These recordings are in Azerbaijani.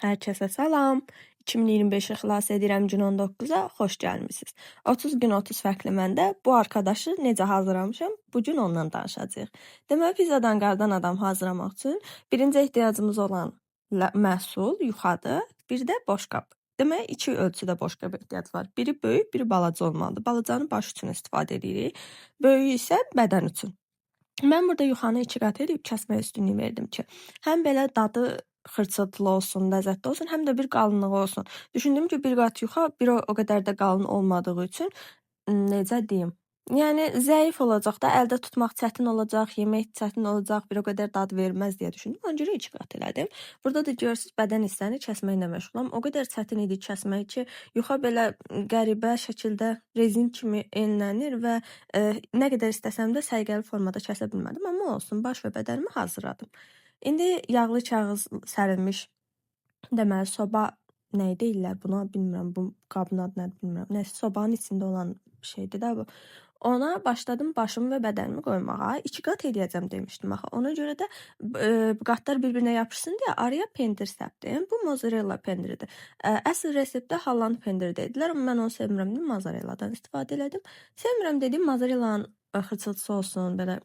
Hər kəsə salam. 2025-i xilas edirəm gün 19-a, xoş gəlmisiniz. 30 gün 30 fərqli məndə bu arkadaşı necə hazırlamışam, bu gün ondan danışacağıq. Deməli, pizzadan qardan adam hazırlamaq üçün birinci ehtiyacımız olan məhsul yuxadır, bir də boşqab. Demək, iki ölçüdə boşqab ehtiyac var. Biri böyük, biri balaca olmalıdır. Balacanı baş üçün istifadə edirik, böyüyü isə bədən üçün. Mən burada yuxanı 2 qat edib kəsmək üstünlüyü verdim ki, həm belə dadı xırçıtlı olsun, ləzzətli olsun, həm də bir qalınlığı olsun. Düşündüm ki, bir qat yuxa bir o qədər də qalın olmadığı üçün necə deyim? Yəni zəif olacaq da, əldə tutmaq çətin olacaq, yemək çətin olacaq, bir o qədər dad verməz deyə düşündüm. Ona görə 2 qat elədim. Burada da görürsüz bədən hissəni kəsməklə məşğulam. O qədər çətin idi kəsmək ki, yuxa belə qəribə şəkildə rezin kimi enlənir və nə qədər istəsəm də səliqəli formada kəsə bilmədim, amma olsun, baş və bədənimi hazırladım. İndi yağlı kağız sərilmiş, deməli soba nə deyirlər buna bilmirəm, bu qabın adı nədir bilmirəm. Nəsə sobanın içində olan şeydir də bu. Ona başladım başımı və bədənimi qoymağa. 2 qat eləyəcəm demişdim axı. Ona görə də qatlar bir-birinə yapışsın deyə araya pendir səpdim. Bu mozzarella pendiridir. Əsl reseptdə Holland pendiri dedilər, amma mən onu sevmirəm dedim, mozzarelladan istifadə elədim. Sevmirəm dediyim mozzarellanın xırçılısı olsun, belə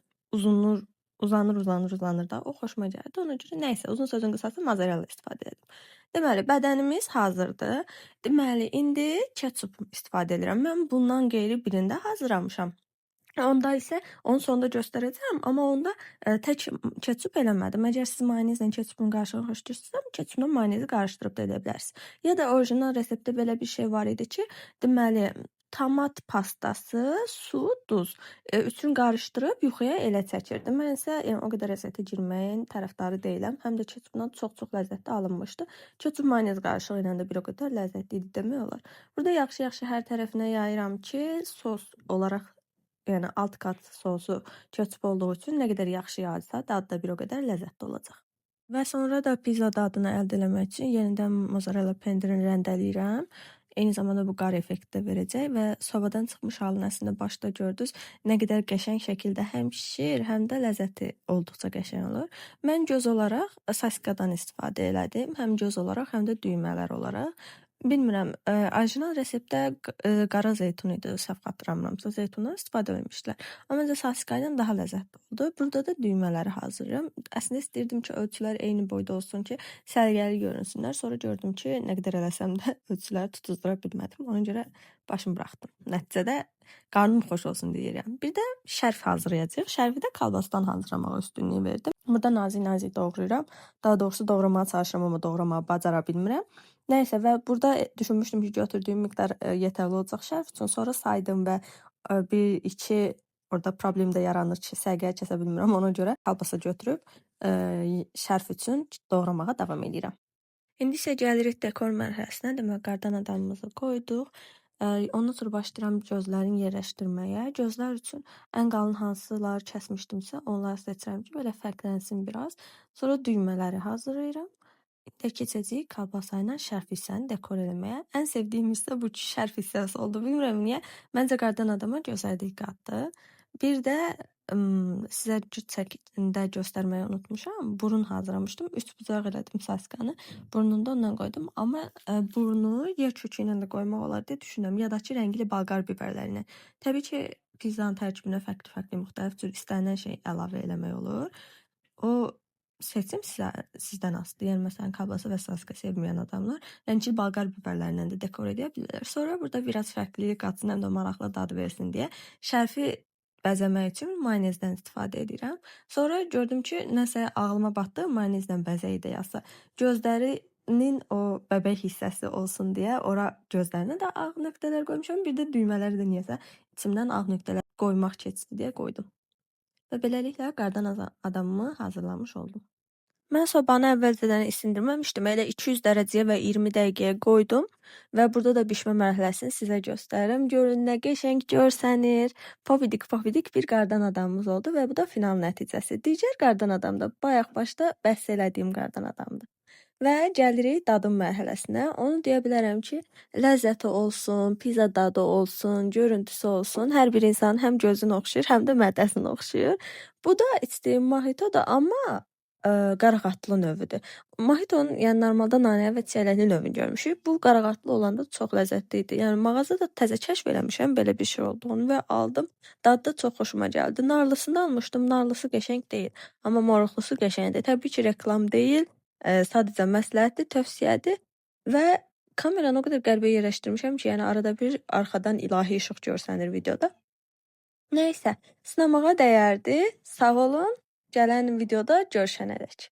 uzanır da. O xoşuma gəldi. Ona görə nəysə, uzun sözün qısası mozzarella istifadə edim. Deməli, bədənimiz hazırdır. Deməli, indi ketçup istifadə edirəm. Mən bundan qeyri birində hazırlamışam. Onda isə onu sonda göstərəcəm, amma onda tək ketçup eləmədim. Əgər siz mayonezlə ketçupun qarışığını xoşlayırsınızsa, ketçupla mayonezi qarışdırıb da edə bilərsiniz. Ya da orijinal reseptdə belə bir şey var idi ki, deməli, tomat pastası, su, duz üçün qarışdırıb yuxuya elə çəkirdim. Mən isə o qədər reseptə girməyin tərəfdarı deyiləm. Həm də ketçupla çox ləzzətli alınmışdı. Ketçup mayonez qarışığı ilə də bir o qədər ləzzətli idi demək olar. Burada yaxşı-yaxşı hər tərəfinə yayıram ki, sos olaraq, yəni alt kat sosu ketçup olduğu üçün nə qədər yaxşı yayılsa, dadı da bir o qədər ləzzətli olacaq. Və sonra da pizza dadını əldə etmək üçün yenidən mozzarella pendirini rəndələyirəm. Eyni zamanda bu qar effekti də verəcək və sobadan çıxmış halını əslində başda gördünüz. Nə qədər qəşəng şəkildə həm şişir, həm də ləzzəti olduqca qəşəng olur. Mən göz olaraq saskadan istifadə elədim. Həm göz olaraq, həm də düymələr olaraq. Bilmirəm, orijinal reseptdə qara zeytun idi, səhv xatırlamıramsa, zeytundan istifadə etmişdilər. Amma məncə saska ilə daha ləzzətli oldu. Burada da düymələri hazırlayıram. Əslində istəyirdim ki, ölçülər eyni boyda olsun ki, səliqəli görünsünlər. Sonra gördüm ki, nə qədər eləsəm də ölçüləri tutuzdura bilmədim. Ona görə başımı buraxdım. Nəticədə qarnım xoş olsun deyirəm. Bir də şərf hazırlayacağıq. Şərfi də kalbasdan hazırlamağa üstünlüyü verdim. Burada nazik-nazik doğrayıram. Daha doğrusu doğramağa çalışıram, amma doğramağı bacara bilmirəm. Nəysə və burada düşünmüşdüm ki, götürdüyüm miqdar yetərli olacaq şərf üçün. Sonra saydım və 1-2 orada problem də yaranır ki, səliqəyə kəsə bilmirəm. Ona görə kalbasa götürüb şərf üçün doğramağa davam edirəm. İndi isə gəlirik dekor mərhələsinə. Demək, qardan adamımızı qoyduq. Ondan sonra başlayıram gözlərini yerləşdirməyə. Gözlər üçün ən qalın hansılar kəsmişdimsə, onları seçirəm ki, belə fərqlənsin biraz. Sonra düymələri hazırlayıram. İndi keçəcəyik kalbasa ilə şərf hissəni dekor eləməyə. Ən sevdiyim hissə bu ki, şərf hissəsi oldu. Bilmirəm niyə. Məncə qardan adama gözəllik qatdı. Bir də sizə cüt çəkində göstərməyi unutmuşam. Burun hazırlamışdım. 3 bucaq elədim saskanı. Burnunu da ondan qoydum. Amma burnu yer kökü ilə də qoymaq olar deyə düşünürəm. Ya da ki, rəngli balqar biberlərini. Təbii ki, pizzanın tərkibinə fərqli müxtəlif cür istənilən şey əlavə eləmək olur. O seçim sizdən asılıdır. Yəni, məsələn, kalbasa və saska sevməyən adamlar rəngli balqar biberlərindən də dekor edə bilirlər. Sonra burada biraz fərqlilik qatsın, həm də maraqlı dad versin deyə şərfi bəzəmək üçün mayonezdən istifadə edirəm. Sonra gördüm ki, nəsə ağlıma batdı, mayonezlə bəzək ideyası. Gözlərinin o bəbək hissəsi olsun deyə ora gözlərinə də ağ nöqtələr qoymuşam. Bir də düymələri də niyəsə içimdən ağ nöqtələr qoymaq keçdi deyə qoydum. Və beləliklə qardan adamımı hazırlamış oldum. Mən sobanı əvvəlcədən isindirməmişdim. Elə 200 dərəcəyə və 20 dəqiqəyə qoydum və burada da bişmə mərhələsini sizə göstərirəm. Görün nə qəşəng görsənir. Pofidik bir qardan adamımız oldu və bu da final nəticəsi. Digər qardan adam da bayaq başda bəhs elədiyim qardan adamdır. Və gəlirik dadım mərhələsinə. Onu deyə bilərəm ki, ləzzəti olsun, pizza dadı olsun, görüntüsü olsun. Hər bir insan həm gözünü oxşayır, həm də mədəsini oxşayır. Bu da içdiyim mojitodur, amma qaraqatlı növüdür. Mojitonun, yəni normalda nanə və çiyələkli növünü görmüşük. Bu qaraqatlı olanda çox ləzzətli idi. Yəni mağazada təzə kəşf eləmişəm belə bir şey olduğunu və aldım. Dadı da çox xoşuma gəldi. Narlısını almışdım. Narlısı qəşəng deyil, amma moruqlusu qəşəngdir. Təbii ki, reklam deyil, sadəcə məsləhətdir, tövsiyədir və kameranı o qədər qəribə yerləşdirmişəm ki, yəni arada bir arxadan ilahi işıq görsənir videoda. Nəysə, sınamağa dəyərdi. Sağ olun. Gələn videoda görüşənədək.